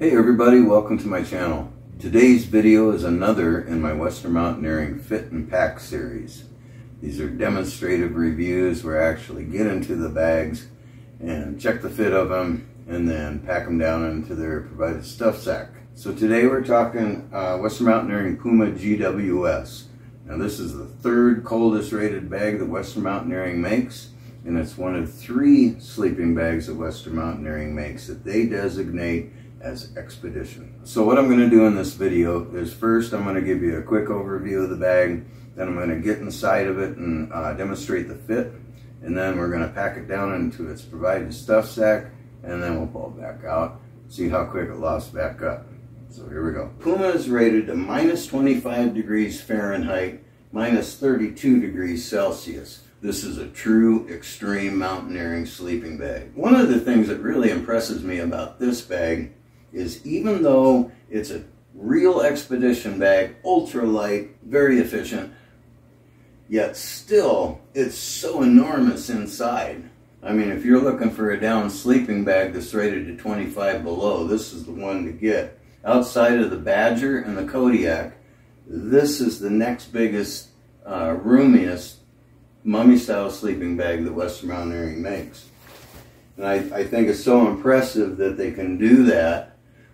Hey everybody, welcome to my channel. Today's video is another in my Western Mountaineering Fit and Pack series. These are demonstrative reviews where I actually get into the bags and check the fit of them and then pack them down into their provided stuff sack. So today we're talking Western Mountaineering Puma GWS. Now this is the third coldest rated bag that Western Mountaineering makes, and it's one of 3 sleeping bags that Western Mountaineering makes that they designate as Expedition. So what I'm going to do in this video is first I'm going to give you a quick overview of the bag, then I'm going to get inside of it and demonstrate the fit, and then we're going to pack it down into its provided stuff sack, and then we'll pull it back out, see how quick it lofts back up. So here we go. Puma is rated to minus 25 degrees Fahrenheit, minus 32 degrees Celsius. This is a true extreme mountaineering sleeping bag. One of the things that really impresses me about this bag is even though it's a real expedition bag, ultra light, very efficient, yet still it's so enormous inside. I mean, if you're looking for a down sleeping bag that's rated to 25 below, this is the one to get. Outside of the Badger and the Kodiak, this is the next biggest, roomiest mummy style sleeping bag that Western Mountaineering makes. And I think it's so impressive that they can do that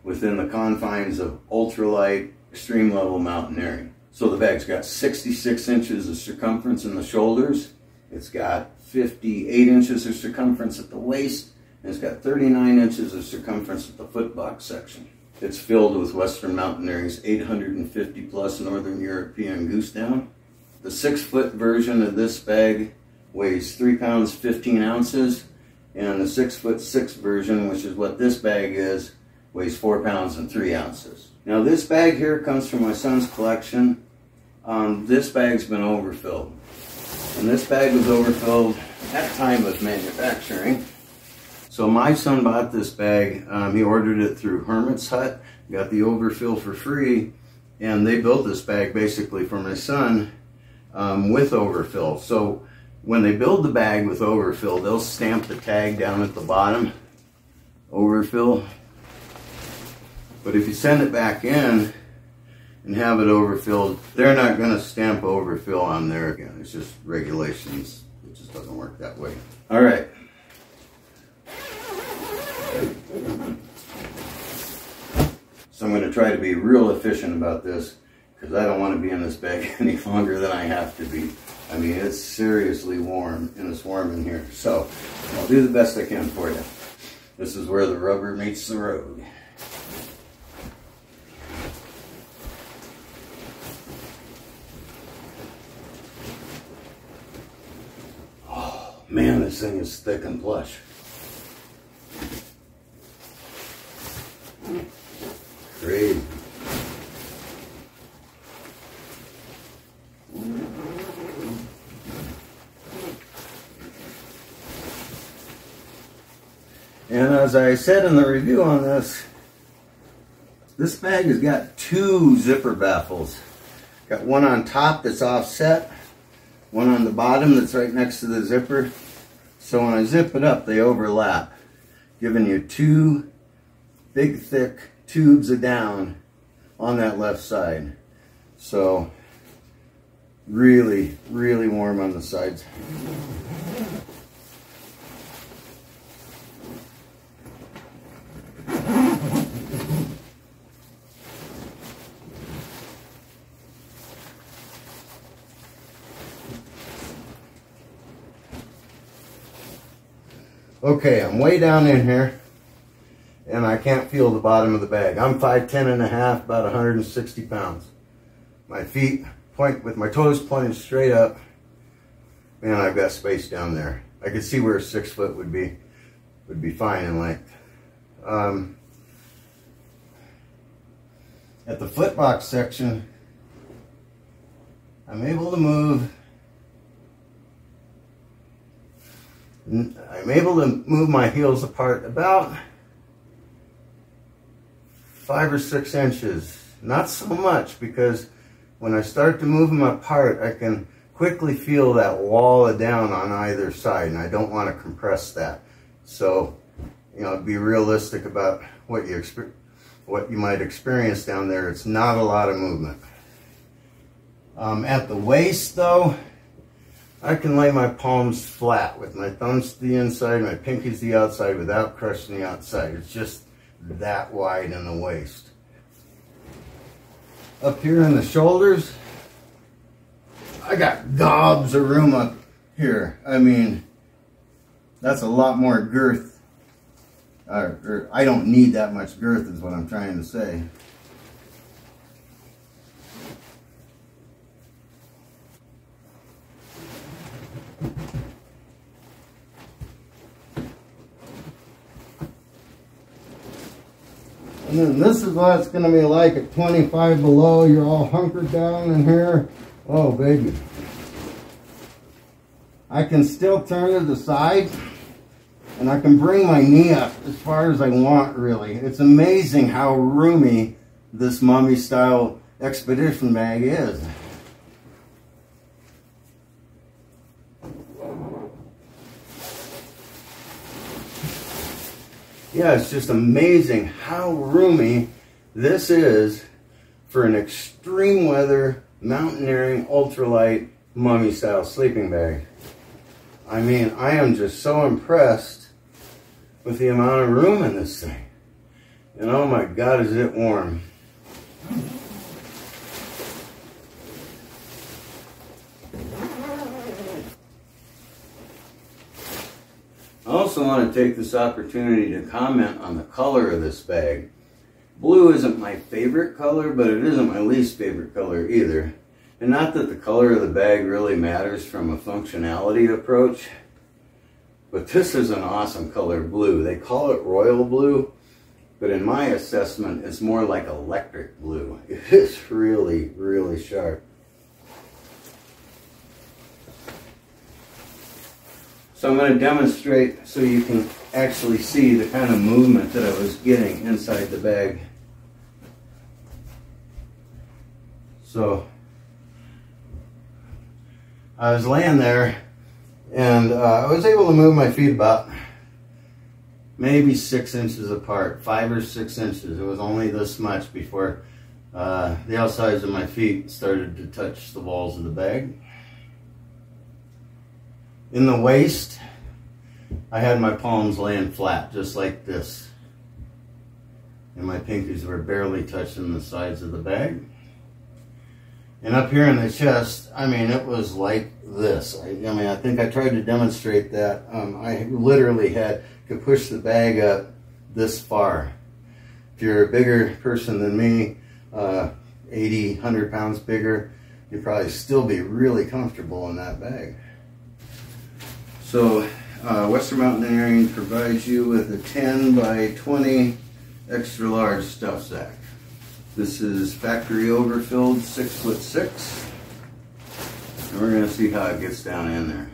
within the confines of ultralight, extreme level mountaineering. So the bag's got 66 inches of circumference in the shoulders, it's got 58 inches of circumference at the waist, and it's got 39 inches of circumference at the foot box section. It's filled with Western Mountaineering's 850 plus Northern European goose down. The 6-foot version of this bag weighs 3 pounds 15 ounces, and the 6'6" version, which is what this bag is, weighs 4 pounds and 3 ounces. Now this bag here comes from my son's collection. This bag's been overfilled. And this bag was overfilled at time of manufacturing. So my son bought this bag. He ordered it through Hermit's Hut, got the overfill for free, and they built this bag basically for my son with overfill. So when they build the bag with overfill, they'll stamp the tag down at the bottom, overfill. But if you send it back in and have it overfilled, they're not going to stamp overfill on there again. It's just regulations. It just doesn't work that way. All right. So I'm going to try to be real efficient about this because I don't want to be in this bag any longer than I have to be. I mean, it's seriously warm, and it's warm in here. So I'll do the best I can for you. This is where the rubber meets the road. Man, this thing is thick and plush. Crazy. And as I said in the review on this bag has got 2 zipper baffles. Got one on top that's offset, one on the bottom that's right next to the zipper. So when I zip it up, they overlap, giving you 2 big thick tubes of down on that left side. So really, really warm on the sides. Okay, I'm way down in here, and I can't feel the bottom of the bag. I'm 5'10" and a half, about 160 pounds. My feet point with my toes pointed straight up, and I've got space down there. I could see where a 6 foot would be fine in length. At the foot box section, I'm able to move. I'm able to move my heels apart about 5 or 6 inches. Not so much, because when I start to move them apart, I can quickly feel that wall of down on either side, and I don't want to compress that. So, you know, be realistic about what you what you might experience down there. It's not a lot of movement. At the waist though, I can lay my palms flat with my thumbs to the inside, my pinkies to the outside without crushing the outside. It's just that wide in the waist. Up here in the shoulders, I got gobs of room up here. I mean, that's a lot more girth. Or I don't need that much girth is what I'm trying to say. And then this is what it's going to be like at 25 below. You're all hunkered down in here. Oh, baby. I can still turn to the side, and I can bring my knee up as far as I want, really. It's amazing how roomy this mummy style expedition bag is. Yeah, it's just amazing how roomy this is for an extreme weather, mountaineering, ultralight, mummy style sleeping bag. I mean, I am just so impressed with the amount of room in this thing. And oh my God, is it warm. I also want to take this opportunity to comment on the color of this bag. Blue isn't my favorite color, but it isn't my least favorite color either. And not that the color of the bag really matters from a functionality approach, but this is an awesome color, blue. They call it royal blue, but in my assessment, it's more like electric blue. It is really, really sharp. So I'm going to demonstrate so you can actually see the kind of movement that I was getting inside the bag. So I was laying there, and I was able to move my feet about maybe 6 inches apart, 5 or 6 inches. It was only this much before the outsides of my feet started to touch the walls of the bag. In the waist, I had my palms laying flat, just like this. And my pinkies were barely touching the sides of the bag. And up here in the chest, I mean, it was like this. I mean, I think I tried to demonstrate that. I literally could push the bag up this far. If you're a bigger person than me, 80, 100 pounds bigger, you'd probably still be really comfortable in that bag. So Western Mountaineering provides you with a 10 by 20 extra large stuff sack. This is factory overfilled 6'6", and we're going to see how it gets down in there.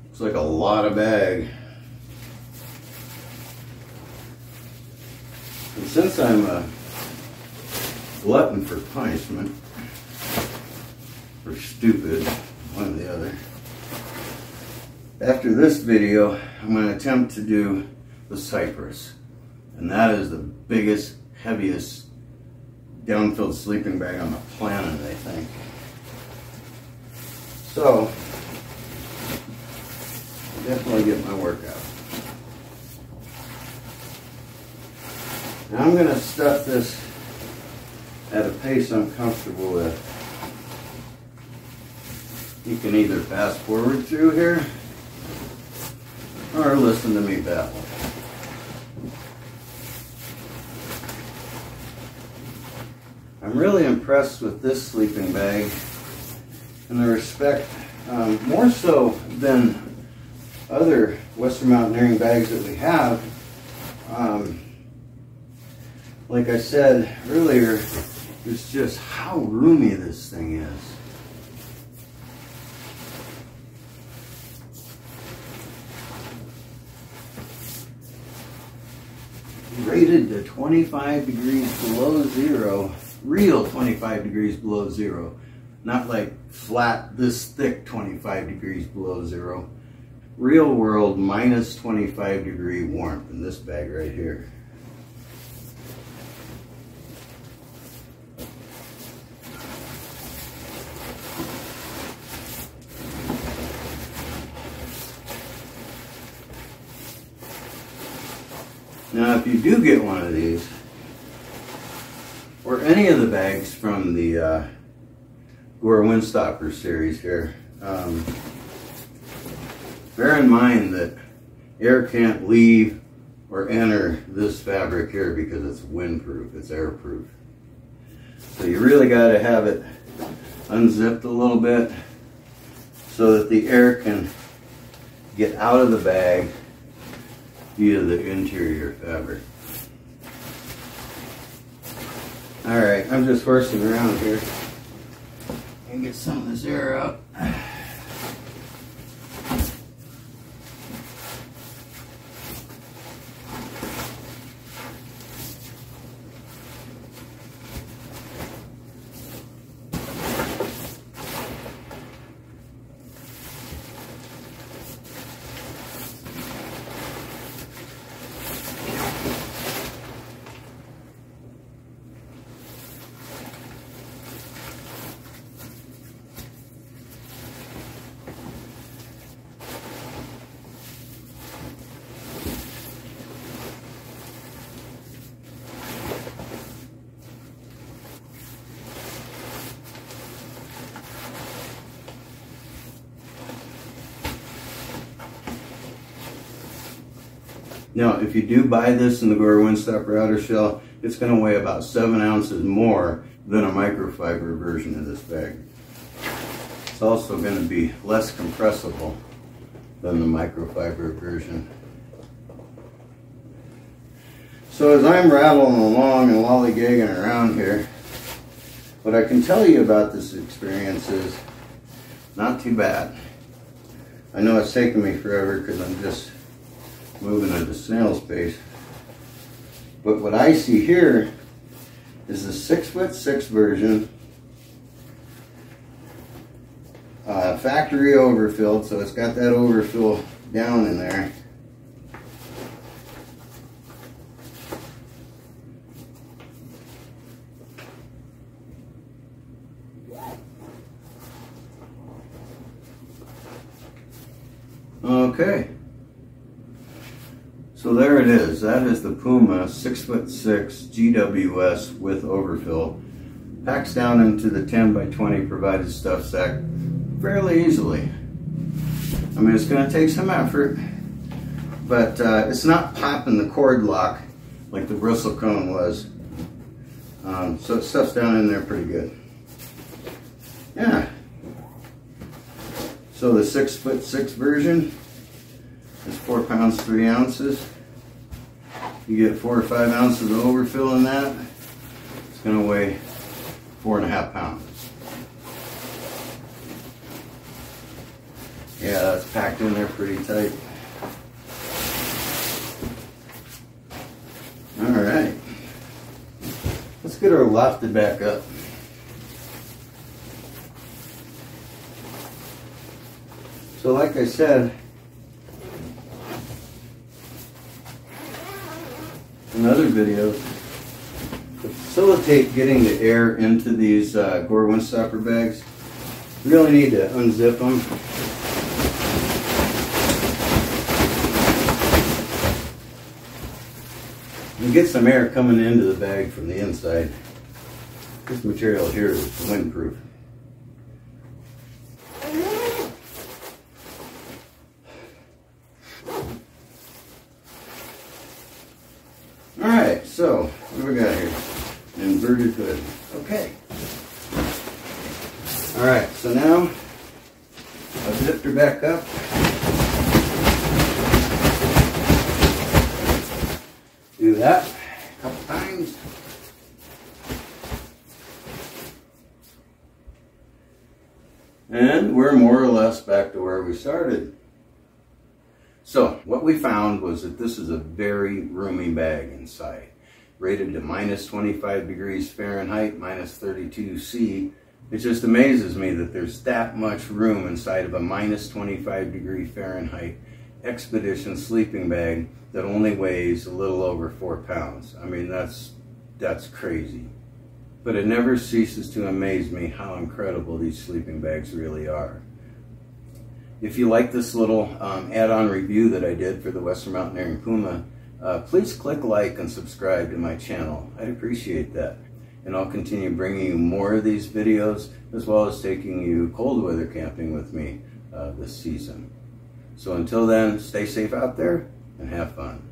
Looks like a lot of bag. And since I'm a glutton for punishment, or stupid, one or the other, after this video, I'm going to attempt to do the Cypress. And that is the biggest, heaviest downfilled sleeping bag on the planet, I think. So, definitely get my workout. Now I'm going to stuff this at a pace I'm comfortable with. You can either fast forward through here or listen to me babble. I'm really impressed with this sleeping bag in the respect, more so than other Western Mountaineering bags that we have. Like I said earlier, it's just how roomy this thing is. Rated to 25 degrees below zero, real 25 degrees below zero. Not like flat, this thick 25 degrees below zero. Real world minus 25 degree warmth in this bag right here. Now if you do get one of these, or any of the bags from the Gore Windstopper series here, bear in mind that air can't leave or enter this fabric here because it's windproof, it's airproof. So you really got to have it unzipped a little bit so that the air can get out of the bag via the interior fabric. Alright, I'm just horsing around here and get some of this air out. Now, if you do buy this in the Gore Windstopper outer shell, it's going to weigh about 7 ounces more than a microfiber version of this bag. It's also going to be less compressible than the microfiber version. So as I'm rattling along and lollygagging around here, what I can tell you about this experience is not too bad. I know it's taken me forever because I'm just moving at a snail's pace. But what I see here is the 6'6" version, factory overfilled, so it's got that overfill down in there. Okay. So there it is. That is the Puma 6'6" GWS with overfill. Packs down into the 10 by 20 provided stuff sack fairly easily. I mean, it's going to take some effort, but it's not popping the cord lock like the bristle cone was. So it stuffs down in there pretty good. Yeah. So the 6'6" version is 4 pounds 3 ounces. You get 4 or 5 ounces of overfill in that. It's going to weigh 4.5 pounds. Yeah, that's packed in there pretty tight. All right, let's get her lofted back up. So like I said in other videos, to facilitate getting the air into these Gore Windstopper bags, you really need to unzip them. And get some air coming into the bag from the inside. This material here is windproof. Alright, so what do we got here? An inverted hood. Okay. Alright, so now I've zipped her back up. Do that a couple times. And we're more or less back to where we started. So what we found was that this is a very roomy bag inside. Rated to minus 25 degrees Fahrenheit, minus 32 C, It just amazes me that there's that much room inside of a minus 25 degree Fahrenheit Expedition sleeping bag that only weighs a little over 4 pounds. I mean, that's crazy. But it never ceases to amaze me how incredible these sleeping bags really are. If you like this little add-on review that I did for the Western Mountaineering Puma, please click like and subscribe to my channel. I'd appreciate that. And I'll continue bringing you more of these videos, as well as taking you cold weather camping with me this season. So until then, stay safe out there and have fun.